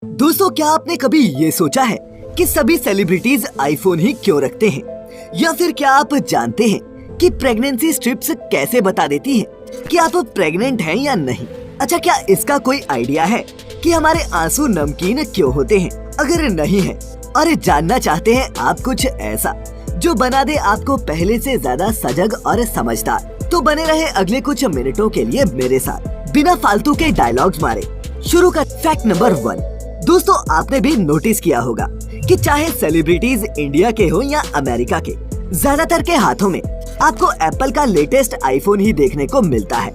दोस्तों, क्या आपने कभी ये सोचा है कि सभी सेलिब्रिटीज आईफोन ही क्यों रखते हैं? या फिर क्या आप जानते हैं कि प्रेगनेंसी स्ट्रिप्स कैसे बता देती हैं कि आप प्रेग्नेंट हैं या नहीं? अच्छा, क्या इसका कोई आइडिया है कि हमारे आंसू नमकीन क्यों होते हैं? अगर नहीं है और जानना चाहते हैं आप कुछ ऐसा जो बना दे आपको पहले से ज्यादा सजग और समझदार, तो बने रहे अगले कुछ मिनटों के लिए मेरे साथ। बिना फालतू के डायलॉग्स मारे शुरू कर फैक्ट नंबर 1। दोस्तों, आपने भी नोटिस किया होगा कि चाहे सेलिब्रिटीज इंडिया के हो या अमेरिका के, ज्यादातर के हाथों में आपको एप्पल का लेटेस्ट आईफोन ही देखने को मिलता है।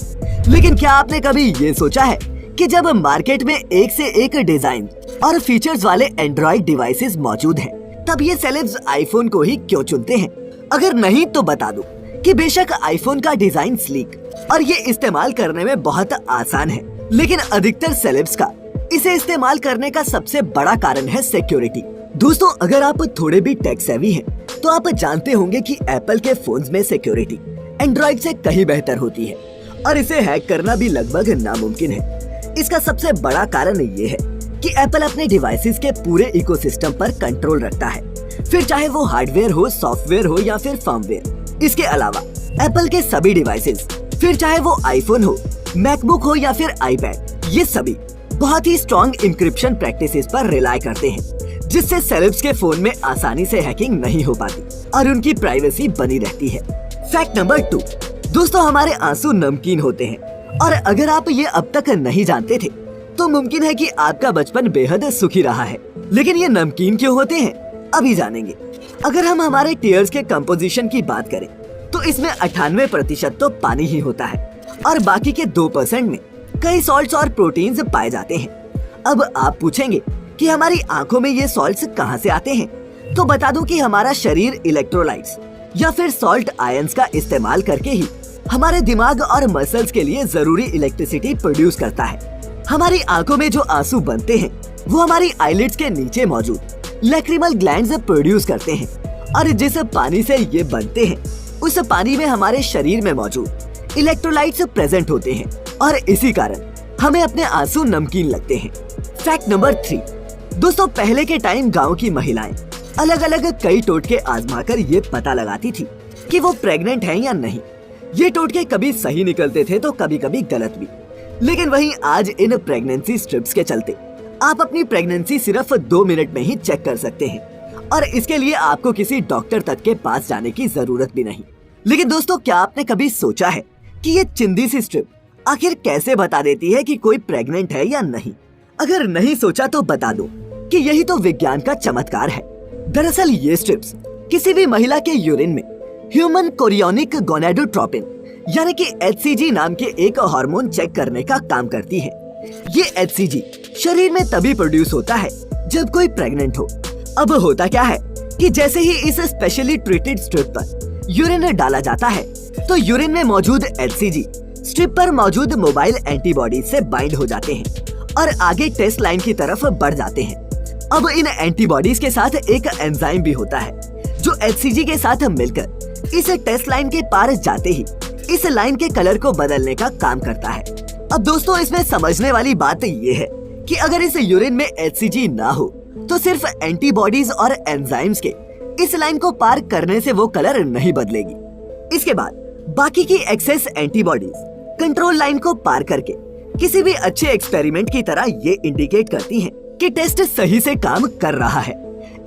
लेकिन क्या आपने कभी ये सोचा है कि जब मार्केट में एक से एक डिजाइन और फीचर्स वाले एंड्रॉइड डिवाइसेस मौजूद हैं, तब ये सेलेब्स आईफोन को ही क्यों चुनते हैं? अगर नहीं तो बता दूं कि बेशक आईफोन का डिजाइन स्लीक और ये इस्तेमाल करने में बहुत आसान है, लेकिन अधिकतर सेलेब्स का इसे इस्तेमाल करने का सबसे बड़ा कारण है सिक्योरिटी। दोस्तों, अगर आप थोड़े भी टेक सेवी हैं, तो आप जानते होंगे कि एप्पल के फोन्स में सिक्योरिटी एंड्रॉइड से कहीं बेहतर होती है और इसे हैक करना भी लगभग नामुमकिन है। इसका सबसे बड़ा कारण ये है कि एप्पल अपने डिवाइसेस के पूरे इकोसिस्टम पर कंट्रोल रखता है, फिर चाहे वो हार्डवेयर हो, सॉफ्टवेयर हो या फिर फर्मवेयर। इसके अलावा एप्पल के सभी डिवाइसेस, फिर चाहे वो आईफोन हो, मैकबुक हो या फिर आईपैड, ये सभी बहुत ही स्ट्रॉन्ग इंक्रिप्शन प्रैक्टिसेस पर रिलाय करते हैं, जिससे सेलेब्स के फोन में आसानी से हैकिंग नहीं हो पाती और उनकी प्राइवेसी बनी रहती है। Fact number 2। दोस्तों, हमारे आंसू नमकीन होते हैं और अगर आप ये अब तक नहीं जानते थे तो मुमकिन है कि आपका बचपन बेहद सुखी रहा है। लेकिन ये नमकीन क्यों होते हैं, अभी जानेंगे। अगर हम हमारे टीयर्स के कंपोजिशन की बात करें तो इसमें 98% तो पानी ही होता है और बाकी के 2% में कई सॉल्ट्स और प्रोटीन्स पाए जाते हैं। अब आप पूछेंगे कि हमारी आंखों में ये सॉल्ट्स कहां से आते हैं? तो बता दूं कि हमारा शरीर इलेक्ट्रोलाइट्स या फिर सॉल्ट आयंस का इस्तेमाल करके ही हमारे दिमाग और मसल्स के लिए जरूरी इलेक्ट्रिसिटी प्रोड्यूस करता है। हमारी आंखों में जो आंसू बनते हैं वो हमारी आईलिड्स के नीचे मौजूद लैक्रिमल ग्लैंड्स प्रोड्यूस करते हैं और जिस पानी से ये बनते हैं उस पानी में हमारे शरीर में मौजूद इलेक्ट्रोलाइट्स प्रेजेंट होते हैं और इसी कारण हमें अपने आंसू नमकीन लगते हैं। Fact number 3। दोस्तों, पहले के टाइम गांव की महिलाएं अलग अलग कई टोटके आजमाकर ये पता लगाती थी कि वो प्रेग्नेंट हैं या नहीं। ये टोटके कभी सही निकलते थे तो कभी कभी गलत भी। लेकिन वहीं आज इन प्रेगनेंसी स्ट्रिप्स के चलते आप अपनी प्रेगनेंसी सिर्फ 2 मिनट में ही चेक कर सकते हैं और इसके लिए आपको किसी डॉक्टर तक के पास जाने की जरूरत भी नहीं। लेकिन दोस्तों, क्या आपने कभी सोचा है कि ये चिंदी सी स्ट्रिप आखिर कैसे बता देती है कि कोई प्रेग्नेंट है या नहीं? अगर नहीं सोचा तो बता दो कि यही तो विज्ञान का चमत्कार है। दरअसल ये स्ट्रिप्स किसी भी महिला के यूरिन में ह्यूमन कोरियोनिक गोनेडोट्रोपिन यानी कि HCG नाम के एक हार्मोन चेक करने का काम करती है। ये HCG शरीर में तभी प्रोड्यूस होता है जब कोई प्रेग्नेंट हो। अब होता क्या है कि जैसे ही इस स्पेशली ट्रीटेड स्ट्रिप पर यूरिन डाला जाता है तो यूरिन में मौजूद HCG स्ट्रिप पर मौजूद मोबाइल एंटीबॉडीज से बाइंड हो जाते हैं और आगे टेस्ट लाइन की तरफ बढ़ जाते हैं। अब इन एंटीबॉडीज के साथ एक एंजाइम भी होता है जो HCG के साथ मिलकर इस टेस्ट लाइन के पार जाते ही इस लाइन के कलर को बदलने का काम करता है। अब दोस्तों, इसमें समझने वाली बात ये है कि अगर इस यूरिन में HCG ना हो तो सिर्फ एंटीबॉडीज और एंजाइम्स के इस लाइन को पार करने से वो कलर नहीं बदलेगी। इसके बाद बाकी की एक्सेस एंटीबॉडीज कंट्रोल लाइन को पार करके किसी भी अच्छे एक्सपेरिमेंट की तरह ये इंडिकेट करती हैं कि टेस्ट सही से काम कर रहा है।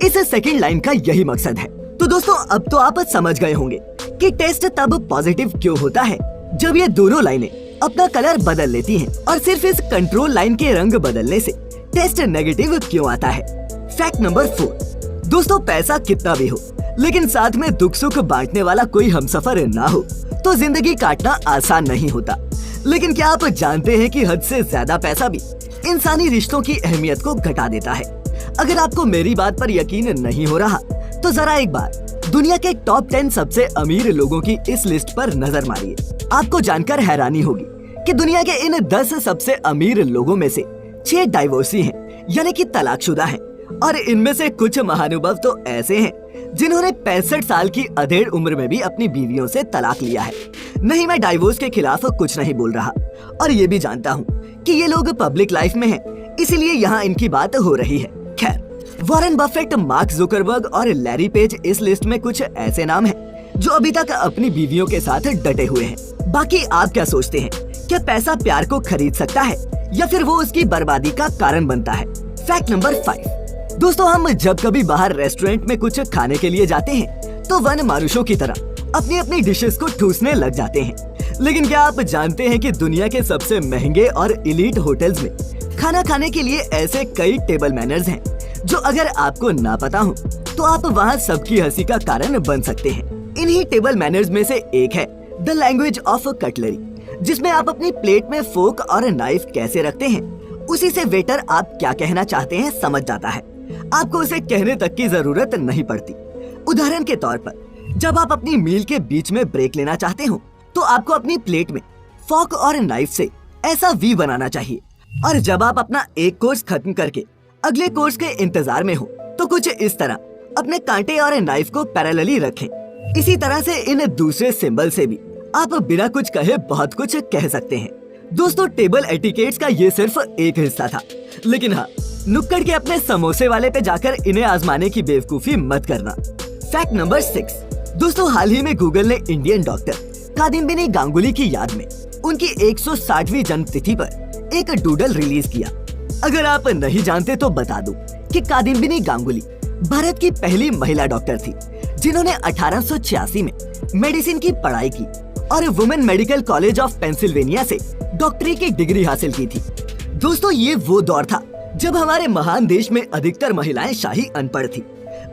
इस सेकंड लाइन का यही मकसद है। तो दोस्तों, अब तो आप समझ गए होंगे कि टेस्ट तब पॉजिटिव क्यों होता है जब ये दोनों लाइनें अपना कलर बदल लेती हैं और सिर्फ इस कंट्रोल लाइन के रंग बदलने से टेस्ट नेगेटिव क्यों आता है। Fact number 4। दोस्तों, पैसा कितना भी हो लेकिन साथ में दुख सुख बांटने वाला कोई हमसफर ना हो तो जिंदगी काटना आसान नहीं होता। लेकिन क्या आप जानते हैं कि हद से ज्यादा पैसा भी इंसानी रिश्तों की अहमियत को घटा देता है? अगर आपको मेरी बात पर यकीन नहीं हो रहा तो जरा एक बार दुनिया के टॉप 10 सबसे अमीर लोगों की इस लिस्ट पर नजर मारिए। आपको जानकर हैरानी होगी कि दुनिया के इन 10 सबसे अमीर लोगों में से 6 डाइवोर्सी हैं, यानी कि तलाकशुदा हैं, और इनमें से कुछ महानुभाव तो ऐसे हैं जिन्होंने 65 साल की अधेड़ उम्र में भी अपनी बीवियों से तलाक लिया है। नहीं, मैं डाइवोर्स के खिलाफ कुछ नहीं बोल रहा और ये भी जानता हूँ कि ये लोग पब्लिक लाइफ में हैं, इसीलिए यहाँ इनकी बात हो रही है। खैर, वॉरेन बफेट, मार्क जुकरबर्ग और लैरी पेज इस लिस्ट में कुछ ऐसे नाम हैं जो अभी तक अपनी बीवियों के साथ डटे हुए हैं। बाकी आप क्या सोचते हैं? क्या पैसा प्यार को खरीद सकता है या फिर वो उसकी बर्बादी का कारण बनता है? Fact number 5। दोस्तों, हम जब कभी बाहर रेस्टोरेंट में कुछ खाने के लिए जाते हैं तो वन मानुषों की तरह अपनी अपनी डिशेस को ठूसने लग जाते हैं। लेकिन क्या आप जानते हैं कि दुनिया के सबसे महंगे और इलीट होटल्स में खाना खाने के लिए ऐसे कई टेबल मैनर्स हैं जो अगर आपको ना पता हो तो आप वहाँ सबकी हंसी का कारण बन सकते हैं। इन्हीं टेबल मैनर्स में से एक है द लैंग्वेज ऑफ कटलरी, जिसमें आप अपनी प्लेट में फोर्क और नाइफ कैसे रखते हैं उसी से वेटर आप क्या कहना चाहते हैं समझ जाता है। आपको उसे कहने तक की जरूरत नहीं पड़ती। उदाहरण के तौर पर, जब आप अपनी मील के बीच में ब्रेक लेना चाहते हो तो आपको अपनी प्लेट में फोर्क और नाइफ से ऐसा वी बनाना चाहिए। और जब आप अपना एक कोर्स खत्म करके अगले कोर्स के इंतजार में हो तो कुछ इस तरह अपने कांटे और नाइफ को पैरेलली रखें। इसी तरह से इन दूसरे सिंबल से भी आप बिना कुछ कहे बहुत कुछ कह सकते हैं। दोस्तों, टेबल एटिकेट्स का ये सिर्फ एक हिस्सा था, लेकिन हाँ, नुक्कड़ के अपने समोसे वाले पे जाकर इन्हें आजमाने की बेवकूफी मत करना। Fact number 6। दोस्तों, हाल ही में गूगल ने इंडियन डॉक्टर कादम्बिनी गांगुली की याद में उनकी 160वीं जन्म तिथि पर एक डूडल रिलीज किया। अगर आप नहीं जानते तो बता दूं कि कादम्बिनी गांगुली भारत की पहली महिला डॉक्टर थी जिन्होंने 1886 में मेडिसिन की पढ़ाई की और women medical college of Pennsylvania से डॉक्टरी की डिग्री हासिल की थी। दोस्तों, ये वो दौर था जब हमारे महान देश में अधिकतर महिलाएं शाही अनपढ़ थी।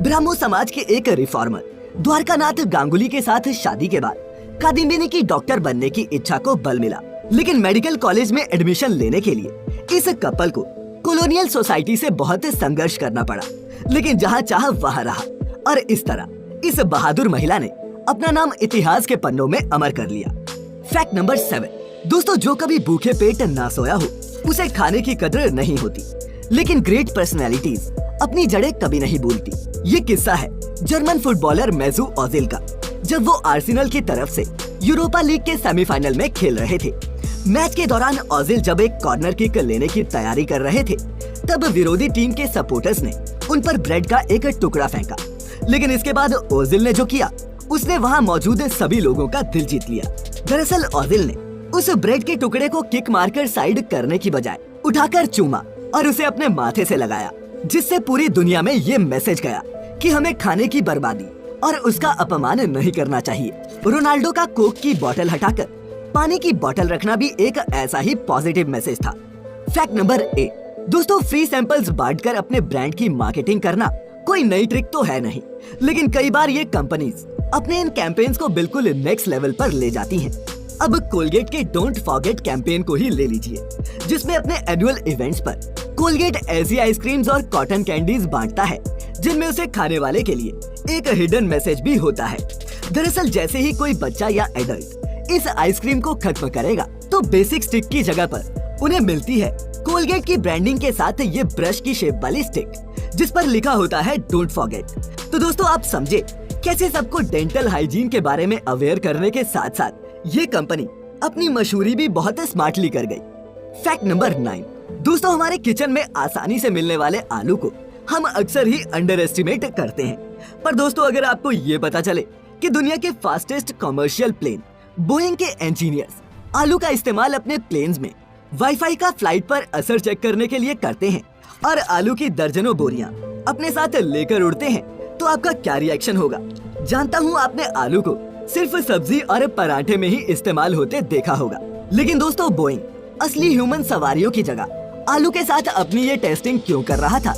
ब्राह्मो समाज के एक रिफॉर्मर द्वारकानाथ गांगुली के साथ शादी के बाद कादम्बिनी की डॉक्टर बनने की इच्छा को बल मिला, लेकिन मेडिकल कॉलेज में एडमिशन लेने के लिए इस कपल को कॉलोनियल सोसाइटी से बहुत संघर्ष करना पड़ा, लेकिन जहाँ चाह वहाँ रहा और इस तरह इस बहादुर महिला ने अपना नाम इतिहास के पन्नों में अमर कर लिया। Fact number 7। दोस्तों, जो कभी भूखे पेट ना सोया हो उसे खाने की कदर नहीं होती, लेकिन ग्रेट पर्सनैलिटीज अपनी जड़ें कभी नहीं भूलती। ये किस्सा है जर्मन फुटबॉलर मेसूट ओजिल का, जब वो आर्सेनल की तरफ से यूरोपा लीग के सेमीफाइनल में खेल रहे थे। मैच के दौरान ओजिल जब एक कॉर्नर किक लेने की तैयारी कर रहे थे, तब विरोधी टीम के सपोर्टर्स ने उन पर ब्रेड का एक टुकड़ा फेंका। लेकिन इसके बाद ओजिल ने जो किया, उसने वहाँ मौजूद सभी लोगों का दिल जीत लिया। दरअसल ओजिल ने उस ब्रेड के टुकड़े को किक मारकर साइड करने की बजाय उठाकर चूमा और उसे अपने माथे से लगाया, जिससे पूरी दुनिया में ये मैसेज गया कि हमें खाने की बर्बादी और उसका अपमान नहीं करना चाहिए। रोनाल्डो का कोक की बोतल हटाकर पानी की बोतल रखना भी एक ऐसा ही पॉजिटिव मैसेज था। Fact number 8। दोस्तों, फ्री सैंपल्स बांटकर अपने ब्रांड की मार्केटिंग करना कोई नई ट्रिक तो है नहीं, लेकिन कई बार ये कंपनीज अपने इन कैंपेन्स को बिल्कुल नेक्स्ट लेवल पर ले जाती हैं। अब कोलगेट के डोंट फॉरगेट कैंपेन को ही ले लीजिए, जिसमें अपने एनुअल इवेंट्स पर कोलगेट ऐसी आइसक्रीम्स और कॉटन कैंडीज बांटता है जिनमें उसे खाने वाले के लिए एक हिडन मैसेज भी होता है। दरअसल जैसे ही कोई बच्चा या एडल्ट इस आइसक्रीम को खत्म करेगा तो बेसिक स्टिक की जगह पर उन्हें मिलती है कोलगेट की ब्रांडिंग के साथ ये ब्रश की शेप वाली स्टिक, जिस पर लिखा होता है डोंट फॉरगेट। तो दोस्तों, आप समझे कैसे सबको डेंटल हाइजीन के बारे में अवेयर करने के साथ साथ ये कंपनी अपनी मशहूरी भी बहुत स्मार्टली कर गई। Fact number 9। दोस्तों, हमारे किचन में आसानी से मिलने वाले आलू को हम अक्सर ही अंडर एस्टिमेट करते हैं, पर दोस्तों अगर आपको ये पता चले कि दुनिया के फास्टेस्ट कमर्शियल प्लेन बोइंग के इंजीनियर्स आलू का इस्तेमाल अपने प्लेन्स में वाईफाई का फ्लाइट पर असर चेक करने के लिए करते हैं और आलू की दर्जनों बोरियां अपने साथ लेकर उड़ते हैं, तो आपका क्या रिएक्शन होगा? जानता हूँ आपने आलू को सिर्फ सब्जी और पराठे में ही इस्तेमाल होते देखा होगा, लेकिन दोस्तों बोइंग असली ह्यूमन सवारियों की जगह आलू के साथ अपनी ये टेस्टिंग क्यों कर रहा था?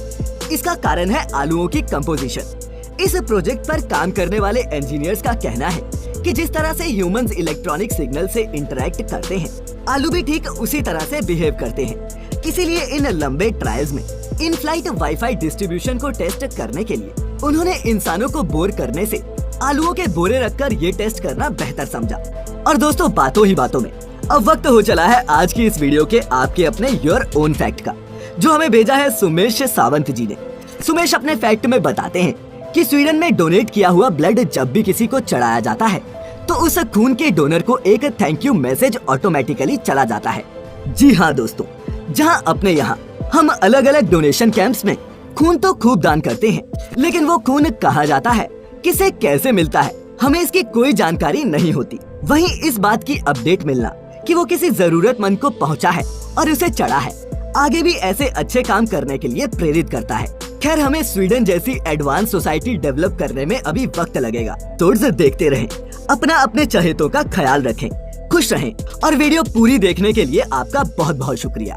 इसका कारण है आलूओं की कंपोजिशन। इस प्रोजेक्ट पर काम करने वाले इंजीनियर्स का कहना है कि जिस तरह से ह्यूमंस इलेक्ट्रॉनिक सिग्नल से इंटरेक्ट करते हैं, आलू भी ठीक उसी तरह से बिहेव करते हैं। इसीलिए इन लंबे ट्रायल्स में इन फ्लाइट वाईफाई डिस्ट्रीब्यूशन को टेस्ट करने के लिए उन्होंने इंसानों को बोर करने से आलूओं के बोरे रखकर ये टेस्ट करना बेहतर समझा। और दोस्तों बातों ही बातों में अब वक्त हो चला है आज की इस वीडियो के आपके अपने योर ओन फैक्ट का, जो हमें भेजा है सुमेश सावंत जी ने। सुमेश अपने फैक्ट में बताते हैं कि स्वीडन में डोनेट किया हुआ ब्लड जब भी किसी को चढ़ाया जाता है तो उस खून के डोनर को एक थैंक यू मैसेज ऑटोमेटिकली चला जाता है। जी हाँ दोस्तों, जहाँ अपने यहाँ हम अलग अलग डोनेशन कैंप्स में खून तो खूब दान करते हैं, लेकिन वो खून कहाँ जाता है, किसे कैसे मिलता है, हमें इसकी कोई जानकारी नहीं होती। वहीं इस बात की अपडेट मिलना कि वो किसी जरूरतमंद को पहुंचा है और उसे चढ़ा है, आगे भी ऐसे अच्छे काम करने के लिए प्रेरित करता है। खैर, हमें स्वीडन जैसी एडवांस सोसाइटी डेवलप करने में अभी वक्त लगेगा, तो देखते रहें, अपने चहेतों का ख्याल रखें, खुश रहें और वीडियो पूरी देखने के लिए आपका बहुत बहुत शुक्रिया।